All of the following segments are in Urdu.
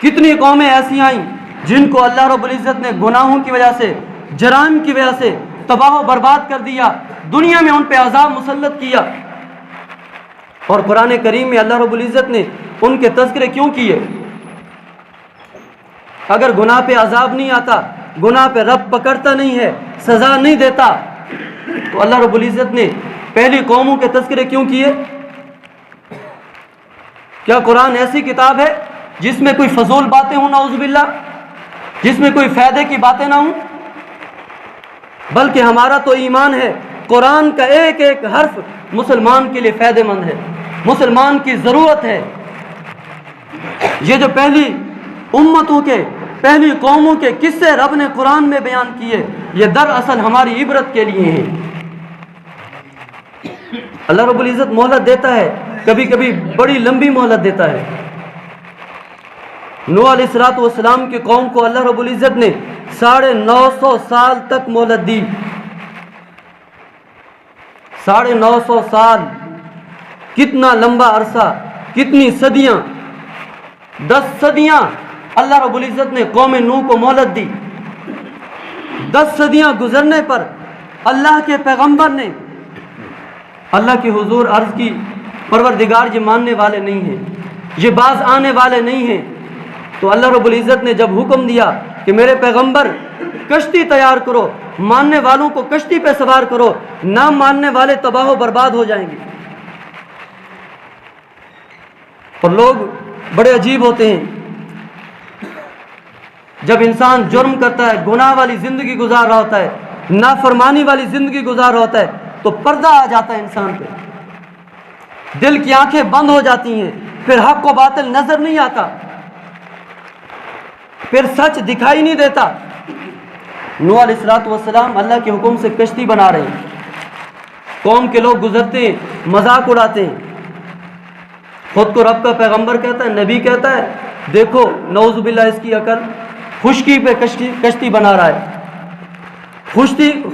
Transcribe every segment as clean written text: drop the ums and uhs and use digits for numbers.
کتنی قومیں ایسی آئیں جن کو اللہ رب العزت نے گناہوں کی وجہ سے، جرائم کی وجہ سے تباہ و برباد کر دیا، دنیا میں ان پہ عذاب مسلط کیا۔ اور قرآن کریم میں اللہ رب العزت نے ان کے تذکرے کیوں کیے؟ اگر گناہ پہ عذاب نہیں آتا، گناہ پہ رب پکڑتا نہیں ہے، سزا نہیں دیتا، تو اللہ رب العزت نے پہلی قوموں کے تذکرے کیوں کیے؟ کیا قرآن ایسی کتاب ہے جس میں کوئی فضول باتیں ہوں نعوذ باللہ، جس میں کوئی فائدے کی باتیں نہ ہوں؟ بلکہ ہمارا تو ایمان ہے قرآن کا ایک ایک حرف مسلمان کے لیے فائدہ مند ہے، مسلمان کی ضرورت ہے۔ یہ جو پہلی امتوں کے، پہلی قوموں کے قصے رب نے قرآن میں بیان کیے، یہ دراصل ہماری عبرت کے لیے ہیں۔ اللہ رب العزت مہلت دیتا ہے، کبھی کبھی بڑی لمبی مہلت دیتا ہے۔ نوح علیہ السلام کی قوم کو اللہ رب العزت نے 950 سال تک مہلت دی۔ 950 سال، کتنا لمبا عرصہ، کتنی صدیاں، 10 صدیاں اللہ رب العزت نے قوم نوح کو مہلت دی۔ 10 صدیاں گزرنے پر اللہ کے پیغمبر نے اللہ کے حضور عرض کی، پروردگار یہ ماننے والے نہیں ہیں، یہ باز آنے والے نہیں ہیں۔ تو اللہ رب العزت نے جب حکم دیا کہ میرے پیغمبر کشتی تیار کرو، ماننے والوں کو کشتی پہ سوار کرو، نہ ماننے والے تباہ و برباد ہو جائیں گے۔ اور لوگ بڑے عجیب ہوتے ہیں، جب انسان جرم کرتا ہے، گناہ والی زندگی گزار رہا ہوتا ہے، نافرمانی والی زندگی گزار رہا ہوتا ہے، تو پردہ آ جاتا ہے انسان پہ، دل کی آنکھیں بند ہو جاتی ہیں، پھر حق و باطل نظر نہیں آتا، پھر سچ دکھائی نہیں دیتا۔ نوح علیہ السلام اللہ کے حکم سے کشتی بنا رہے ہیں، قوم کے لوگ گزرتے ہیں، مذاق اڑاتے ہیں، خود کو رب کا پیغمبر کہتا ہے، نبی کہتا ہے، دیکھو نعوذ باللہ اس کی عقل، خشکی پہ کشتی بنا رہا ہے۔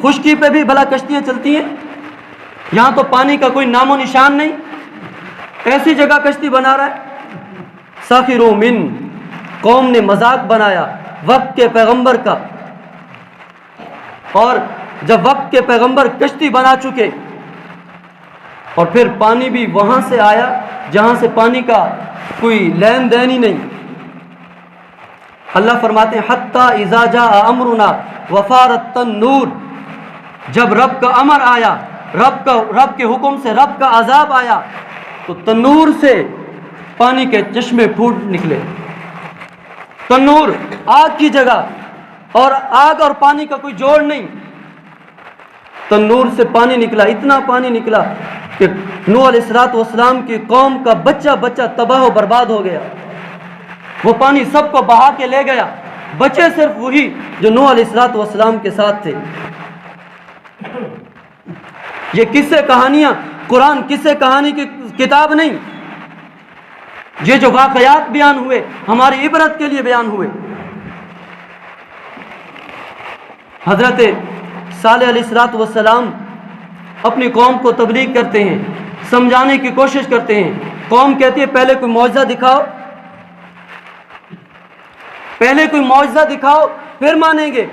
خشکی پہ بھی بھلا کشتیاں چلتی ہیں؟ یہاں تو پانی کا کوئی نام و نشان نہیں، ایسی جگہ کشتی بنا رہا ہے۔ سخروا من، قوم نے مذاق بنایا وقت کے پیغمبر کا، اور جب وقت کے پیغمبر کشتی بنا چکے اور پھر پانی بھی وہاں سے آیا جہاں سے پانی کا کوئی لین دین ہی نہیں، اللہ فرماتے ہیں حتی اذا جاء امرنا وفارت التنور، جب رب کا امر آیا، رب کے حکم سے رب کا عذاب آیا، تو تنور سے پانی کے چشمے پھوٹ نکلے۔ تنور آگ کی جگہ، اور آگ اور پانی کا کوئی جوڑ نہیں، تنور سے پانی نکلا، اتنا پانی نکلا کہ نوح علیہ السلام کی قوم کا بچہ بچہ تباہ و برباد ہو گیا۔ وہ پانی سب کو بہا کے لے گیا، بچے صرف وہی جو نوح علیہ السلام کے ساتھ تھے۔ یہ قصے کہانیاں، قرآن قصے کہانی کی کتاب نہیں، یہ جو واقعات بیان ہوئے ہماری عبرت کے لیے بیان ہوئے۔ حضرت صالح علیہ السلام اپنی قوم کو تبلیغ کرتے ہیں، سمجھانے کی کوشش کرتے ہیں، قوم کہتی ہے پہلے کوئی معجزہ دکھاؤ، پہلے کوئی معجزہ دکھاؤ پھر مانیں گے۔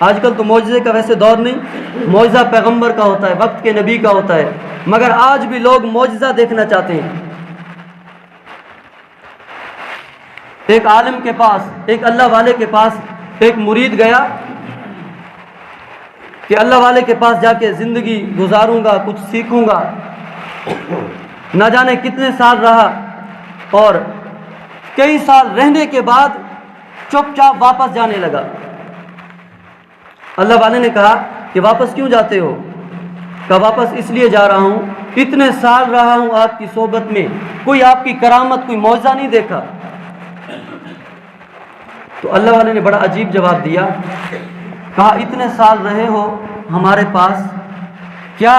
آج کل تو معجزے کا ویسے دور نہیں، معجزہ پیغمبر کا ہوتا ہے، وقت کے نبی کا ہوتا ہے، مگر آج بھی لوگ معجزہ دیکھنا چاہتے ہیں۔ ایک عالم کے پاس، ایک اللہ والے کے پاس ایک مرید گیا کہ اللہ والے کے پاس جا کے زندگی گزاروں گا، کچھ سیکھوں گا۔ نہ جانے کتنے سال رہا، اور کئی سال رہنے کے بعد چپ چاپ واپس جانے لگا۔ اللہ والے نے کہا کہ واپس کیوں جاتے ہو؟ کہا واپس اس لیے جا رہا ہوں، اتنے سال رہا ہوں آپ کی صحبت میں، کوئی آپ کی کرامت، کوئی معجزہ نہیں دیکھا۔ تو اللہ والے نے بڑا عجیب جواب دیا، کہا اتنے سال رہے ہو ہمارے پاس، کیا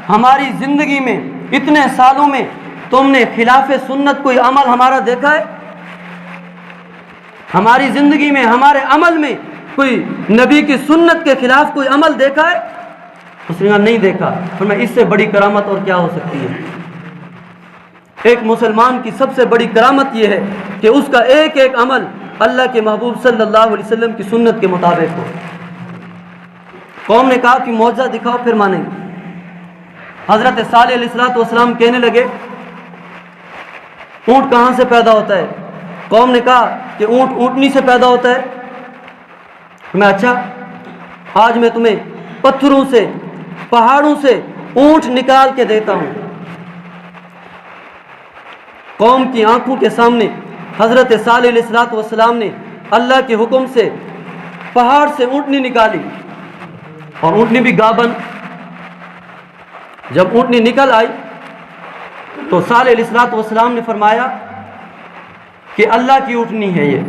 ہماری زندگی میں اتنے سالوں میں تم نے خلاف سنت کوئی عمل ہمارا دیکھا ہے؟ ہماری زندگی میں، ہمارے عمل میں کوئی نبی کی سنت کے خلاف کوئی عمل دیکھا ہے؟ اس نے کہا نہیں دیکھا۔ پھر میں اس سے بڑی کرامت اور کیا ہو سکتی ہے؟ ایک مسلمان کی سب سے بڑی کرامت یہ ہے کہ اس کا ایک ایک عمل اللہ کے محبوب صلی اللہ علیہ وسلم کی سنت کے مطابق ہو۔ قوم نے کہا کہ معجزہ دکھاؤ پھر مانیں گے۔ حضرت صالح علیہ السلام کہنے لگے اونٹ کہاں سے پیدا ہوتا ہے؟ قوم نے کہا کہ اونٹ اونٹنی سے پیدا ہوتا ہے۔ میں اچھا آج میں تمہیں پتھروں سے پہاڑوں سے اونٹ نکال کے دیتا ہوں۔ قوم کی آنکھوں کے سامنے حضرت صالح علیہ السلام نے اللہ کے حکم سے پہاڑ سے اونٹنی نکالی، اور اونٹنی بھی گابن۔ جب اونٹنی نکل آئی تو صالح علیہ السلام نے فرمایا کہ اللہ کی اونٹنی ہے یہ۔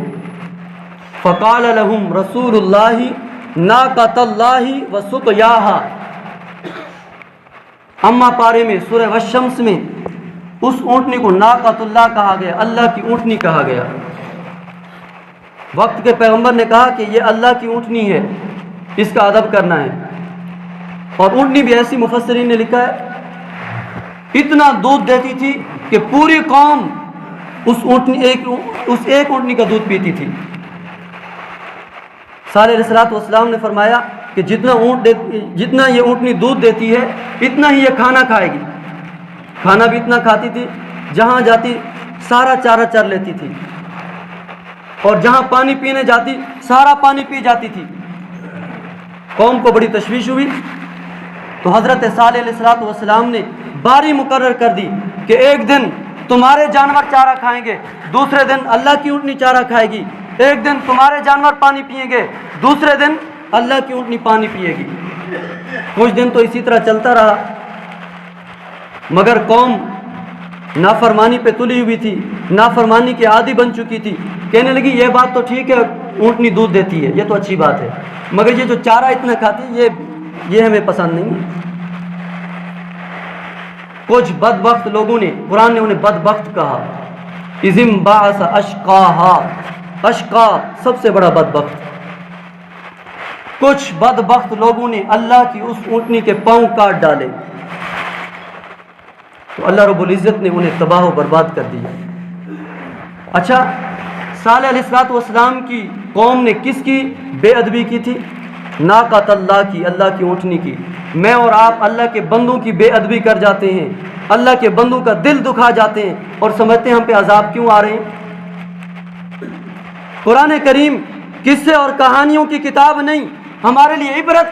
فقال لهم رسول اللہ ناقۃ اللہ وسقیاہا۔ اما پارے میں سورہ والشمس میں اس اونٹنی کو ناقۃ اللہ کہا گیا، اللہ کی اونٹنی کہا گیا۔ وقت کے پیغمبر نے کہا کہ یہ اللہ کی اونٹنی ہے، اس کا ادب کرنا ہے۔ اور اونٹنی بھی ایسی مفسرین نے لکھا ہے اتنا دودھ دیتی تھی کہ پوری قوم اس ایک اونٹنی کا دودھ پیتی تھی۔ صالح علیہ السلام نے فرمایا کہ جتنا یہ اونٹنی دودھ دیتی ہے اتنا ہی یہ کھانا کھائے گی۔ کھانا بھی اتنا کھاتی تھی، جہاں جاتی سارا چارہ چر لیتی تھی، اور جہاں پانی پینے جاتی سارا پانی پی جاتی تھی۔ قوم کو بڑی تشویش ہوئی تو حضرت صالح علیہ السلام نے باری مقرر کر دی کہ ایک دن تمہارے جانور چارہ کھائیں گے، دوسرے دن اللہ کی اونٹنی چارہ کھائے گی، ایک دن تمہارے جانور پانی پئیں گے، دوسرے دن اللہ کی اونٹنی پانی پیے گی۔ کچھ دن تو اسی طرح چلتا رہا، مگر قوم نافرمانی پہ تلی ہوئی تھی، نافرمانی کی عادی بن چکی تھی۔ کہنے لگی یہ بات تو ٹھیک ہے اونٹنی دودھ دیتی ہے، یہ تو اچھی بات ہے، مگر یہ جو چارہ اتنا کھاتی ہے یہ ہمیں پسند نہیں۔ کچھ بدبخت لوگوں نے، قرآن نے انہیں بدبخت کہا، اذم بعث اشقاہا، اشقا سب سے بڑا بدبخت۔ کچھ بدبخت لوگوں نے اللہ کی اس اونٹنی کے پاؤں کاٹ ڈالے تو اللہ رب العزت نے انہیں تباہ و برباد کر دیا۔ اچھا، صالح علیہ السلام کی قوم نے کس کی بے ادبی کی تھی؟ ناقۃ اللہ کی، اللہ کی اونٹنی کی۔ میں اور آپ اللہ کے بندوں کی بے ادبی کر جاتے ہیں، اللہ کے بندوں کا دل دکھا جاتے ہیں اور سمجھتے ہیں ہم پہ عذاب کیوں آ رہے ہیں۔ قرآن کریم قصے اور کہانیوں کی کتاب نہیں، ہمارے لیے عبرت۔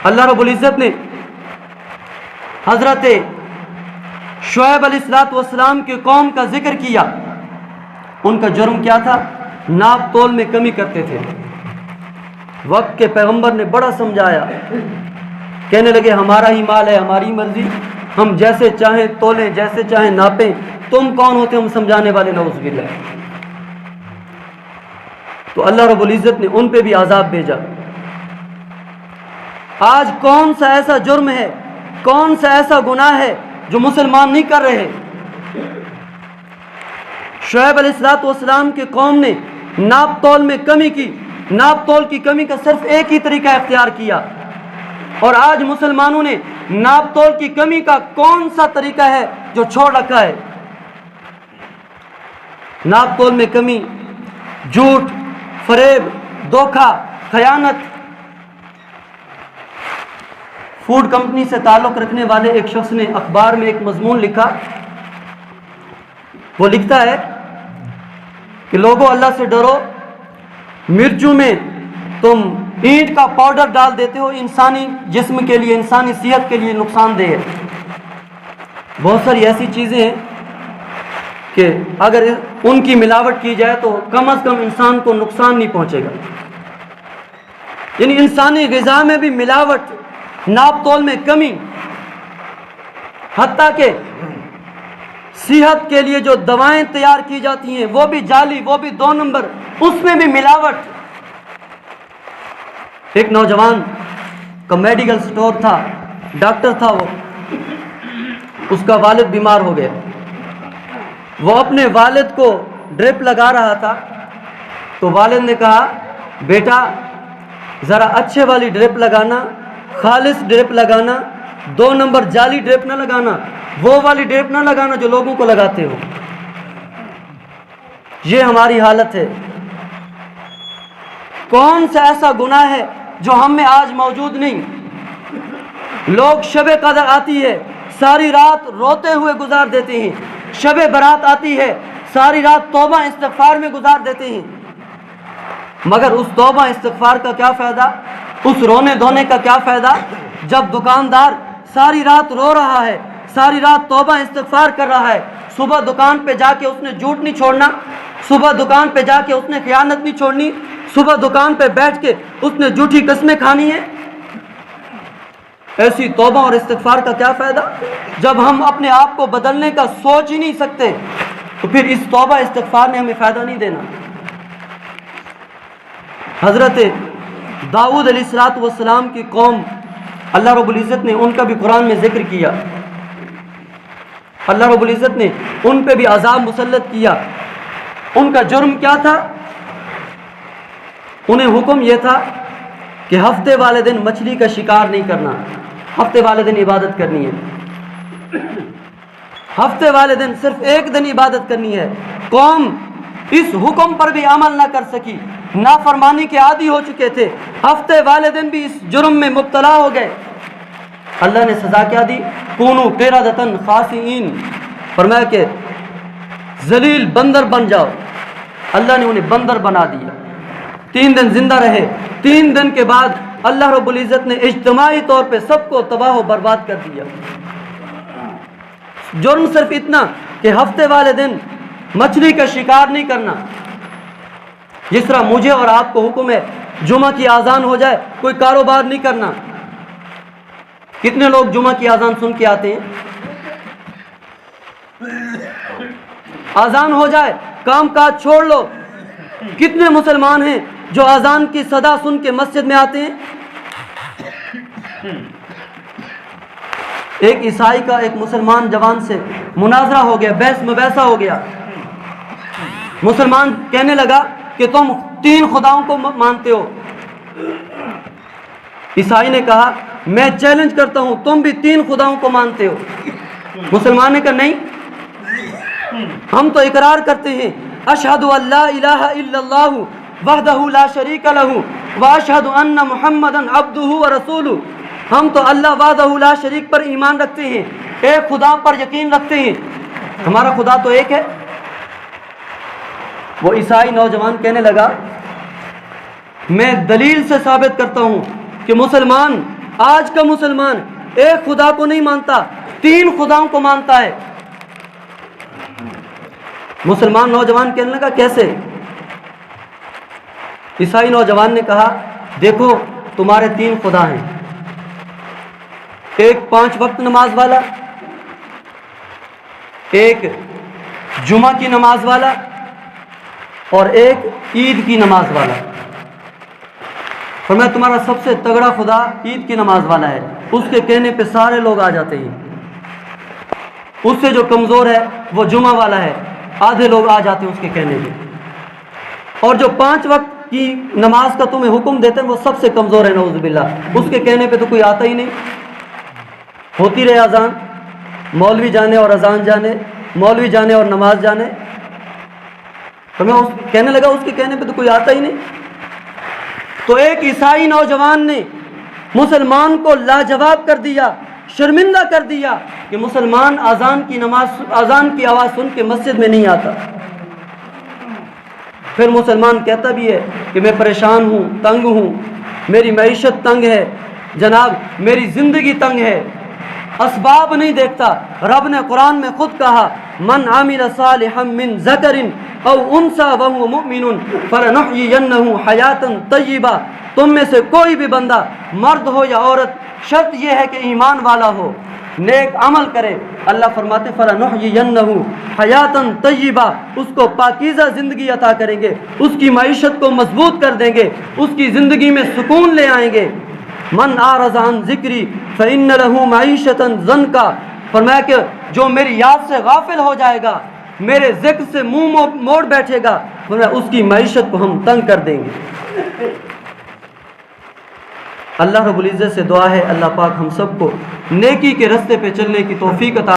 اللہ رب العزت نے حضرت شعیب علیہ السلام کی قوم کا ذکر کیا۔ ان کا جرم کیا تھا؟ ناپ تول میں کمی کرتے تھے۔ وقت کے پیغمبر نے بڑا سمجھایا، کہنے لگے ہمارا ہی مال ہے، ہماری مرضی، ہم جیسے چاہیں تولیں، جیسے چاہیں ناپیں، تم کون ہوتے ہم سمجھانے والے؟ نعوذ باللہ۔ تو اللہ رب العزت نے ان پہ بھی عذاب بھیجا۔ آج کون سا ایسا جرم ہے، کون سا ایسا گناہ ہے جو مسلمان نہیں کر رہے؟ شعیب علیہ السلام کی قوم نے ناپ تول میں کمی کی، ناپ تول کی کمی کا صرف ایک ہی طریقہ اختیار کیا، اور آج مسلمانوں نے ناپ تول کی کمی کا کون سا طریقہ ہے جو چھوڑ رکھا ہے؟ ناپ تول میں کمی، جھوٹ، فریب، دھوکہ، خیانت۔ فوڈ کمپنی سے تعلق رکھنے والے ایک شخص نے اخبار میں ایک مضمون لکھا، وہ لکھتا ہے کہ لوگوں اللہ سے ڈرو، مرچوں میں تم اینٹ کا پاؤڈر ڈال دیتے ہو، انسانی جسم کے لیے، انسانی صحت کے لیے نقصان دہ ہے۔ بہت ساری ایسی چیزیں ہیں کہ اگر ان کی ملاوٹ کی جائے تو کم از کم انسان کو نقصان نہیں پہنچے گا۔ یعنی انسانی غذا میں بھی ملاوٹ، ناپ تول میں کمی، حتیٰ کہ صحت کے لیے جو دوائیں تیار کی جاتی ہیں وہ بھی جعلی، وہ بھی 2 نمبر، اس میں بھی ملاوٹ۔ ایک نوجوان کا میڈیکل سٹور تھا، ڈاکٹر تھا، وہ اس کا والد بیمار ہو گیا، وہ اپنے والد کو ڈرپ لگا رہا تھا، تو والد نے کہا بیٹا ذرا اچھے والی ڈرپ لگانا، خالص ڈرپ لگانا، 2 نمبر جعلی ڈریپ نہ لگانا، وہ والی ڈریپ نہ لگانا جو لوگوں کو لگاتے ہو. یہ ہماری حالت ہے. کون سا ایسا گناہ ہے جو ہم میں آج موجود نہیں؟ لوگ شب قدر آتی ہے ساری رات روتے ہوئے گزار دیتے ہیں، شب برات آتی ہے ساری رات توبہ استغفار میں گزار دیتے ہیں، مگر اس توبہ استغفار کا کیا فائدہ؟ اس رونے دھونے کا کیا فائدہ جب دکاندار ساری رات رو رہا ہے، ساری رات توبہ استغفار کر رہا ہے، صبح دکان پہ جا کے اس نے جھوٹ نہیں چھوڑنا، صبح دکان پہ جا کے اس نے خیانت نہیں چھوڑنی، صبح دکان پہ بیٹھ کے اس نے جھوٹی قسمیں کھانی ہیں. ایسی توبہ اور استغفار کا کیا فائدہ جب ہم اپنے آپ کو بدلنے کا سوچ ہی نہیں سکتے؟ تو پھر اس توبہ استغفار نے ہمیں فائدہ نہیں دینا. حضرت داؤد علیہ الصلوۃ والسلام کی قوم، اللہ رب العزت نے ان کا بھی قرآن میں ذکر کیا. اللہ رب العزت نے ان پہ بھی عذاب مسلط کیا. ان کا جرم کیا تھا؟ انہیں حکم یہ تھا کہ ہفتے والے دن مچھلی کا شکار نہیں کرنا، ہفتے والے دن عبادت کرنی ہے، ہفتے والے دن صرف ایک دن عبادت کرنی ہے. قوم اس حکم پر بھی عمل نہ کر سکی، نافرمانی کے عادی ہو چکے تھے، ہفتے والے دن بھی اس جرم میں مبتلا ہو گئے. اللہ نے سزا کیا دی؟ کونوا قردۃ خاسئین، فرمایا کہ ذلیل بندر بن جاؤ. اللہ نے انہیں بندر بنا دیا. 3 دن زندہ رہے. 3 دن کے بعد اللہ رب العزت نے اجتماعی طور پہ سب کو تباہ و برباد کر دیا. جرم صرف اتنا کہ ہفتے والے دن مچھلی کا شکار نہیں کرنا. جس طرح مجھے اور آپ کو حکم ہے جمعہ کی اذان ہو جائے کوئی کاروبار نہیں کرنا. کتنے لوگ جمعہ کی اذان سن کے آتے ہیں؟ اذان ہو جائے کام کاج چھوڑ لو. کتنے مسلمان ہیں جو اذان کی صدا سن کے مسجد میں آتے ہیں؟ ایک عیسائی کا ایک مسلمان جوان سے مناظرہ ہو گیا، بحث مباحثہ ہو گیا. مسلمان کہنے لگا کہ تم 3 خداؤں کو مانتے ہو. عیسائی نے کہا میں چیلنج کرتا ہوں تم بھی 3 خداؤں کو مانتے ہو. مسلمان نے کہا نہیں، ہم تو اقرار کرتے ہیں اشہد ان لا الہ الا اللہ وحدہ لا شریک لہ واشہد ان محمدا عبدہ ورسولہ. ہم تو اللہ وحدہ لا شریک پر ایمان رکھتے ہیں، ایک خدا پر یقین رکھتے ہیں، ہمارا خدا تو ایک ہے. وہ عیسائی نوجوان کہنے لگا میں دلیل سے ثابت کرتا ہوں کہ مسلمان، آج کا مسلمان ایک خدا کو نہیں مانتا، 3 خداؤں کو مانتا ہے. مسلمان نوجوان کہنے لگا کیسے؟ عیسائی نوجوان نے کہا دیکھو تمہارے 3 خدا ہیں، ایک 5 وقت نماز والا، ایک جمعہ کی نماز والا اور ایک عید کی نماز والا. فرمایا تمہارا سب سے تگڑا خدا عید کی نماز والا ہے، اس کے کہنے پہ سارے لوگ آ جاتے ہیں. اس سے جو کمزور ہے وہ جمعہ والا ہے، آدھے لوگ آ جاتے ہیں اس کے کہنے پہ. اور جو 5 وقت کی نماز کا تمہیں حکم دیتے ہیں وہ سب سے کمزور ہے نعوذ باللہ، اس کے کہنے پہ تو کوئی آتا ہی نہیں. ہوتی رہے اذان، مولوی جانے اور اذان جانے، مولوی جانے اور نماز جانے. تو میں کہنے لگا اس کے کہنے پہ تو کوئی آتا ہی نہیں. تو ایک عیسائی نوجوان نے مسلمان کو لاجواب کر دیا، شرمندہ کر دیا کہ مسلمان اذان کی آواز سن کے مسجد میں نہیں آتا. پھر مسلمان کہتا بھی ہے کہ میں پریشان ہوں، تنگ ہوں، میری معیشت تنگ ہے، جناب میری زندگی تنگ ہے، اسباب نہیں دیکھتا. رب نے قرآن میں خود کہا من عمل صالحا من ذکر او انثى وهو مؤمن فلنحيينه حیاتا طیبہ. تم میں سے کوئی بھی بندہ مرد ہو یا عورت، شرط یہ ہے کہ ایمان والا ہو، نیک عمل کرے. اللہ فرماتے فلنحيينه حیاتا طیبہ، اس کو پاکیزہ زندگی عطا کریں گے، اس کی معیشت کو مضبوط کر دیں گے، اس کی زندگی میں سکون لے آئیں گے. من اعرض عن ذکری فإن له معیشتا ضنکا. فرمایا کہ جو میری یاد سے غافل ہو جائے گا، میرے ذکر سے منہ موڑ بیٹھے گا، فرمایا اس کی معیشت کو ہم تنگ کر دیں گے. اللہ رب العزت سے دعا ہے اللہ پاک ہم سب کو نیکی کے راستے پہ چلنے کی توفیق عطا